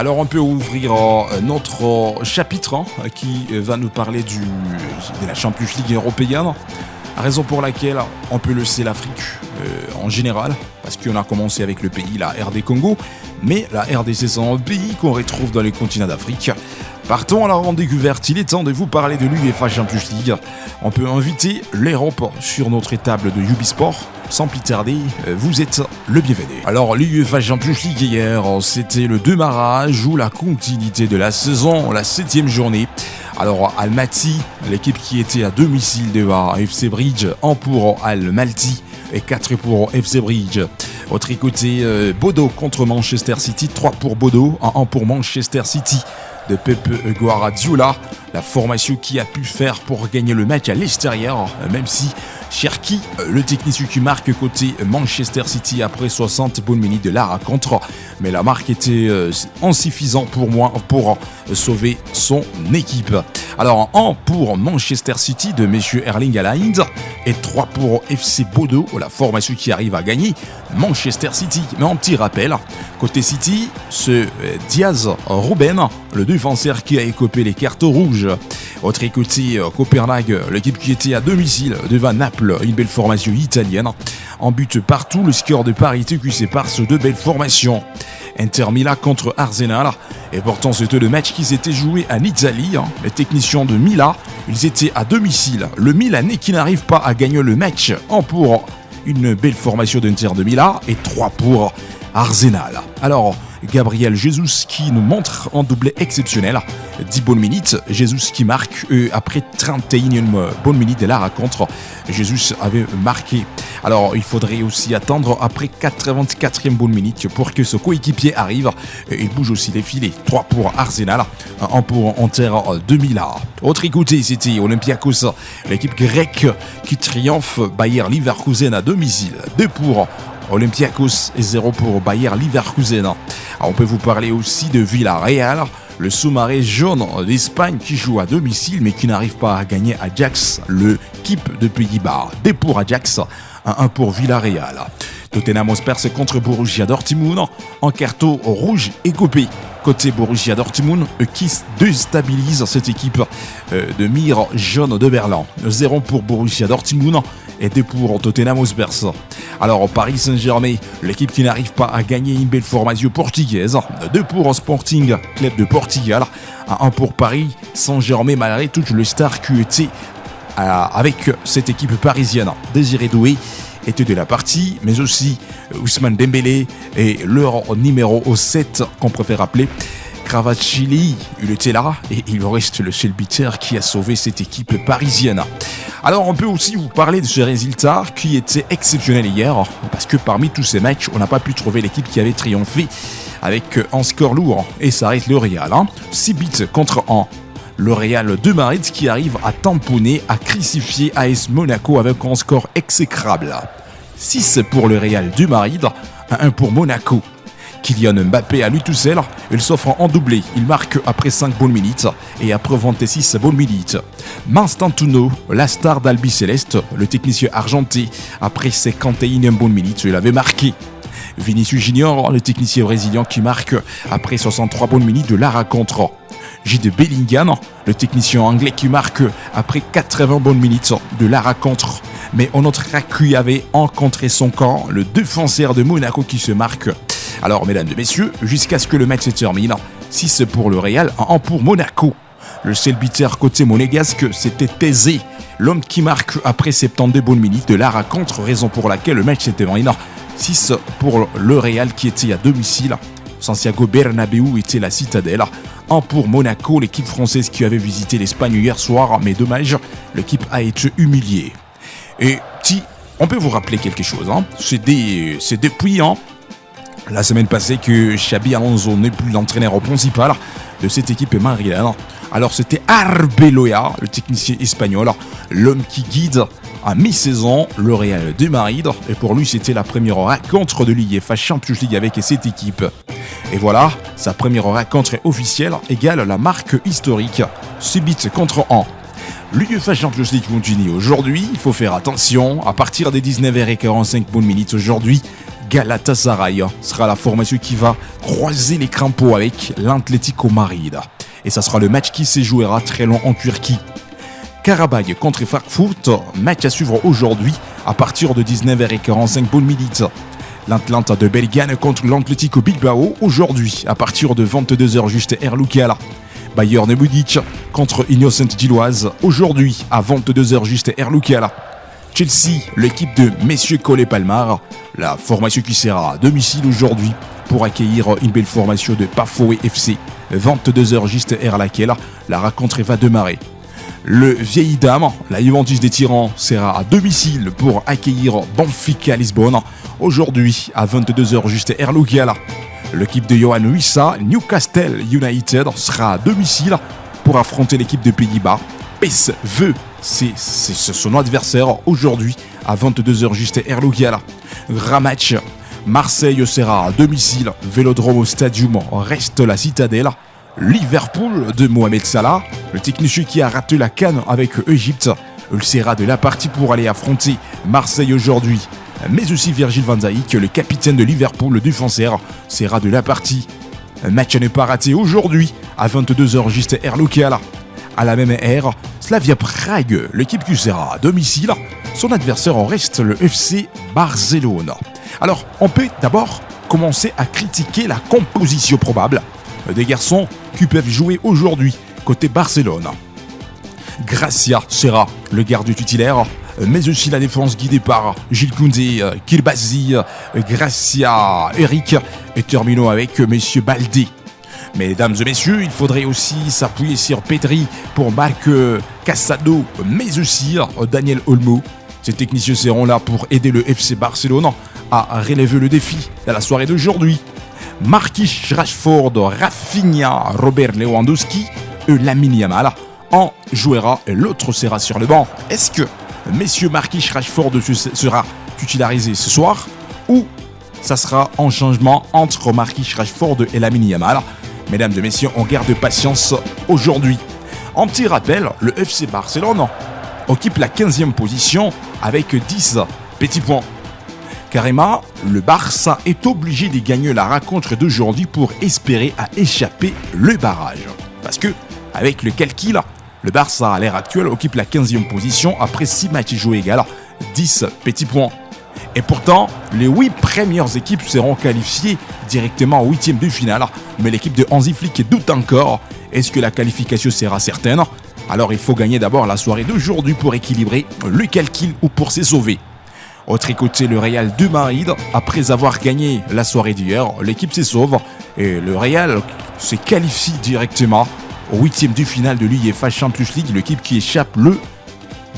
Alors on peut ouvrir notre chapitre qui va nous parler de la Champions League européenne. Raison pour laquelle on peut laisser l'Afrique en général, parce qu'on a commencé avec le pays, la RD Congo, mais la RDC c'est un pays qu'on retrouve dans les continents d'Afrique. Partons à la grande découverte, il est temps de vous parler de l'UEFA Champions League. On peut inviter l'Europe sur notre table de Ubisport. Sans plus tarder, vous êtes le bienvenu. Alors l'UEFA Champions League hier, c'était le démarrage ou la continuité de la saison, la 7e journée. Alors Almaty, l'équipe qui était à domicile devant FC Bridge, 1 pour Almaty et 4 pour FC Bridge. Autre côté, Bodo contre Manchester City, 3 pour Bodo, 1 pour Manchester City de Pep Guardiola. La formation qui a pu faire pour gagner le match à l'extérieur, même si Cherki, le technicien qui marque côté Manchester City après 60 bonnes minutes de la rencontre, mais la marque était insuffisante pour moi pour sauver son équipe. Alors 1 pour Manchester City de messieurs Erling Haaland et 3 pour FC Bodo, la formation qui arrive à gagner Manchester City. Mais un petit rappel, côté City, ce Diaz Ruben, le défenseur qui a écopé les cartes rouges. Autre côté, Copenhague, l'équipe qui était à domicile devant Naples, une belle formation italienne. En but partout, le score de parité qui sépare ces deux belles formations. Inter Milan contre Arsenal. Et pourtant, c'était le match qui s'était joué en Italie. Les techniciens de Milan, ils étaient à domicile. Le Milanais qui n'arrive pas à gagner le match. 1 pour une belle formation d'Inter de Milan et 3 pour Arsenal. Alors, Gabriel Jesus qui nous montre un doublé exceptionnel. 10 bonnes minutes. Jesus qui marque après 31 bonnes minutes de la rencontre. Jesus avait marqué. Alors, il faudrait aussi attendre après 84e bonne minute pour que ce coéquipier arrive. Il bouge aussi les filets. 3 pour Arsenal, 1 pour Inter de Milan. Autre côté, c'était Olympiakos, l'équipe grecque qui triomphe Bayer Leverkusen à domicile. 2 pour Olympiakos et 0 pour Bayer Leverkusen. Alors, on peut vous parler aussi de Villarreal, le sous-marin jaune d'Espagne qui joue à domicile mais qui n'arrive pas à gagner Ajax, l'équipe de Pays-Bas. 2 pour Ajax, 1 pour Villarreal. Tottenham Hotspur contre Borussia Dortmund en carton rouge et coupé. Côté Borussia Dortmund qui déstabilise cette équipe de mire jaune de Berlin. 0 pour Borussia Dortmund et 2 pour Tottenham Hotspur. Alors Paris Saint-Germain, l'équipe qui n'arrive pas à gagner une belle formation portugaise. 2 pour Sporting, club de Portugal. 1 pour Paris Saint-Germain malgré tout le star qui était avec cette équipe parisienne. Désiré Doué était de la partie, mais aussi Ousmane Dembélé et leur numéro 7 qu'on préfère appeler Kvaratskhelia, il était là et il reste le seul buteur qui a sauvé cette équipe parisienne. Alors on peut aussi vous parler de ce résultat qui était exceptionnel hier, parce que parmi tous ces matchs, on n'a pas pu trouver l'équipe qui avait triomphé avec un score lourd, et ça reste le Real. 6 buts contre 1. Le Real de Madrid qui arrive à tamponner, à crucifier AS Monaco avec un score exécrable. 6 pour le Real de Madrid, 1 pour Monaco. Kylian Mbappé à lui tout seul, il s'offre en doublé. Il marque après 5 bonnes minutes et après 26 bonnes minutes. Mastantuono, la star d'Albi Céleste, le technicien argentin, après 51 bonnes minutes, il avait marqué. Vinicius Junior, le technicien brésilien qui marque après 63 bonnes minutes de la rencontre. Jude Bellingham, le technicien anglais qui marque après 80 bonnes minutes de la rencontre. Mais un autre qui avait rencontré son camp, le défenseur de Monaco qui se marque. Alors, mesdames et messieurs, jusqu'à ce que le match se termine, 6 pour le Real, 1 pour Monaco. Le seul buteur côté monégasque, c'était Thésée, l'homme qui marque après 72 bonnes minutes de la rencontre, raison pour laquelle le match s'est terminé. 6 pour le Real qui était à domicile. Santiago Bernabéu était la citadelle. 1 pour Monaco, l'équipe française qui avait visité l'Espagne hier soir, mais dommage, l'équipe a été humiliée. Et on peut vous rappeler quelque chose, c'est depuis la semaine passée que Xabi Alonso n'est plus l'entraîneur principal de cette équipe madrilène. Alors c'était Arbeloa, le technicien espagnol, l'homme qui guide à mi-saison le Real de Madrid. Et pour lui, c'était la première rencontre de l'UEFA Champions League avec cette équipe. Et voilà, sa première rencontre officielle égale la marque historique. 6 buts contre 1. L'UEFA Champions League continue aujourd'hui. Il faut faire attention. À partir des 19h45 bonnes minutes aujourd'hui, Galatasaray sera la formation qui va croiser les crapauds avec l'Atlético Madrid. Et ça sera le match qui se jouera très loin en Turquie. Karabag contre Frankfurt, match à suivre aujourd'hui à partir de 19h45 bonne minute. L'Atlanta de Belgrade contre l'Atlético Bilbao aujourd'hui à partir de 22h juste heure locale. Bayern Munich contre Innocent Gilloise aujourd'hui à 22h juste heure locale. Chelsea, l'équipe de Messieurs Collet-Palmar, la formation qui sera à domicile aujourd'hui pour accueillir une belle formation de Pafoué FC. 22h juste heure laquelle la rencontre va démarrer. Le vieil dame, la Juventus des Tyrans, sera à domicile pour accueillir Benfica Lisbonne aujourd'hui à 22h juste heure locale. L'équipe de Johan Wissa, Newcastle United, sera à domicile pour affronter l'équipe de Pays-Bas. PSV, c'est son adversaire aujourd'hui à 22h juste heure locale. Grand match, Marseille sera à domicile, Vélodrome Stadium reste la citadelle. Liverpool de Mohamed Salah, le technicien qui a raté la CAN avec Égypte, il sera de la partie pour aller affronter Marseille aujourd'hui. Mais aussi Virgil van Dijk, le capitaine de Liverpool, le défenseur, sera de la partie. Un match à ne pas rater aujourd'hui à 22h juste heure locale. À la même heure, Slavia Prague, l'équipe qui sera à domicile, son adversaire en reste le FC Barcelone. Alors, on peut d'abord commencer à critiquer la composition probable des garçons qui peuvent jouer aujourd'hui côté Barcelone. Gracia sera le gardien titulaire, mais aussi la défense guidée par Gilles Koundé, Kilbazi, Gracia, Eric et terminons avec messieurs Baldé. Mesdames et messieurs, il faudrait aussi s'appuyer sur Pedri pour Marc Casado, mais aussi Daniel Olmo. Ces techniciens seront là pour aider le FC Barcelone à relever le défi de la soirée d'aujourd'hui. Marquinhos, Rashford, Rafinha, Robert Lewandowski et Lamine Yamal en jouera et l'autre sera sur le banc. Est-ce que messieurs Marquinhos, Rashford sera titularisé ce soir ou ça sera en changement entre Marquinhos, Rashford et Lamine Yamal? Mesdames et messieurs, on garde patience aujourd'hui. En petit rappel, le FC Barcelone occupe la 15e position avec 10 petits points. Carrément, le Barça est obligé de gagner la rencontre d'aujourd'hui pour espérer à échapper le barrage. Parce que, avec le calcul, le Barça à l'heure actuelle occupe la 15e position après 6 matchs joués égales, 10 petits points. Et pourtant, les 8 premières équipes seront qualifiées directement au 8e de finale. Mais l'équipe de Hansi Flick doute encore. Est-ce que la qualification sera certaine? Alors il faut gagner d'abord la soirée d'aujourd'hui pour équilibrer le calcul ou pour se sauver. Autre côté, le Real de Madrid, après avoir gagné la soirée d'hier, l'équipe se sauve et le Real se qualifie directement au 8e de finale de l'UEFA Champions League, l'équipe qui échappe le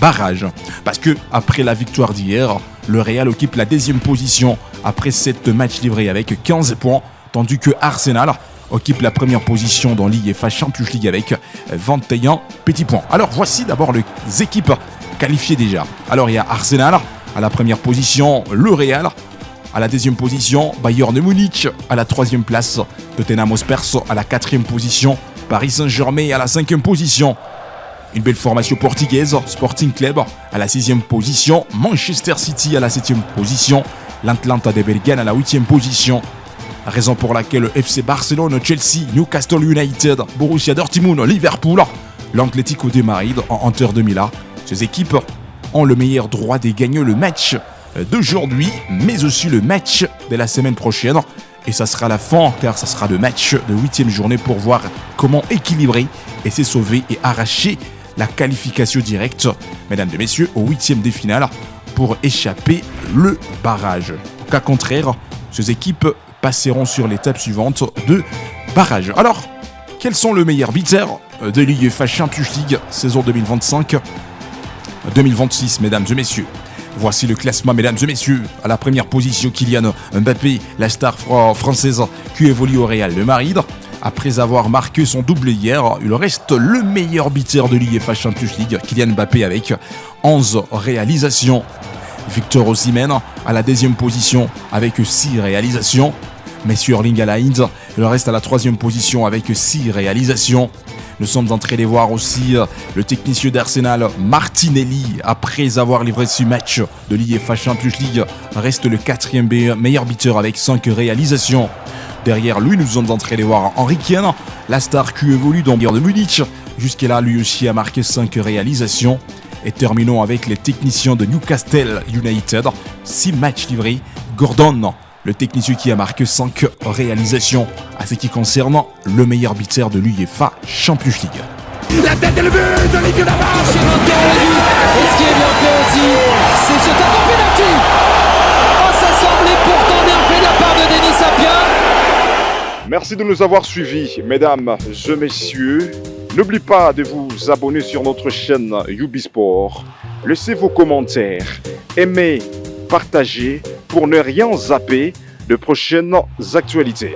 barrage. Parce que après la victoire d'hier, le Real occupe la 2e position après 7 matchs livrés avec 15 points, tandis que Arsenal occupe la première position dans l'UEFA Champions League avec 21 petits points. Alors voici d'abord les équipes qualifiées déjà. Alors il y a Arsenal à la première position, le Real à la 2e position, Bayern Munich à la 3e place, Tottenham Hotspur à la 4e position, Paris Saint-Germain à la 5e position. Une belle formation portugaise, Sporting Club à la 6e position, Manchester City à la 7e position, l'Atlanta de Belgrade à la 8e position. Raison pour laquelle le FC Barcelone, Chelsea, Newcastle United, Borussia Dortmund, Liverpool, l'Atlético de Madrid en Inter de Milan. Ces équipes ont le meilleur droit de gagner le match d'aujourd'hui, mais aussi le match de la semaine prochaine. Et ça sera la fin, car ça sera le match de 8e journée pour voir comment équilibrer et se sauver et arracher la qualification directe, mesdames et messieurs, au 8e de finale pour échapper le barrage. Au cas contraire, ces équipes passeront sur l'étape suivante de barrage. Alors, quels sont les meilleurs buteurs de l'UEFA Champions League saison 2025-2026, mesdames et messieurs? Voici le classement, mesdames et messieurs. À la première position, Kylian Mbappé, la star française qui évolue au Real de Madrid. Après avoir marqué son doublé hier, il reste le meilleur buteur de l'UEFA Champions League, Kylian Mbappé, avec 11 réalisations. Victor Osimhen à la 2e position avec 6 réalisations. Messi Erling Haaland, il reste à la 3e position avec 6 réalisations. Nous sommes en train de voir aussi le technicien d'Arsenal Martinelli, après avoir livré ce match de l'UEFA Champions League, reste le 4e meilleur buteur avec 5 réalisations. Derrière lui, nous sommes en train de voir Henry Kane, la star qui évolue dans le Bayern de Munich. Jusqu'à-là, lui aussi a marqué 5 réalisations. Et terminons avec les techniciens de Newcastle United. 6 matchs livrés. Gordon, le technicien qui a marqué 5 réalisations. À ce qui concerne le meilleur buteur de l'UEFA Champions League. La tête et le but d'Olivier Damas. C'est Montero, et ce qui est bien fait aussi, c'est ce tableau penalty. Oh, ça semblait pourtant bien fait de la part de Denis Sapien. Merci de nous avoir suivis, mesdames et messieurs. N'oubliez pas de vous abonner sur notre chaîne Ubisport. Laissez vos commentaires, aimez, partagez pour ne rien zapper de prochaines actualités.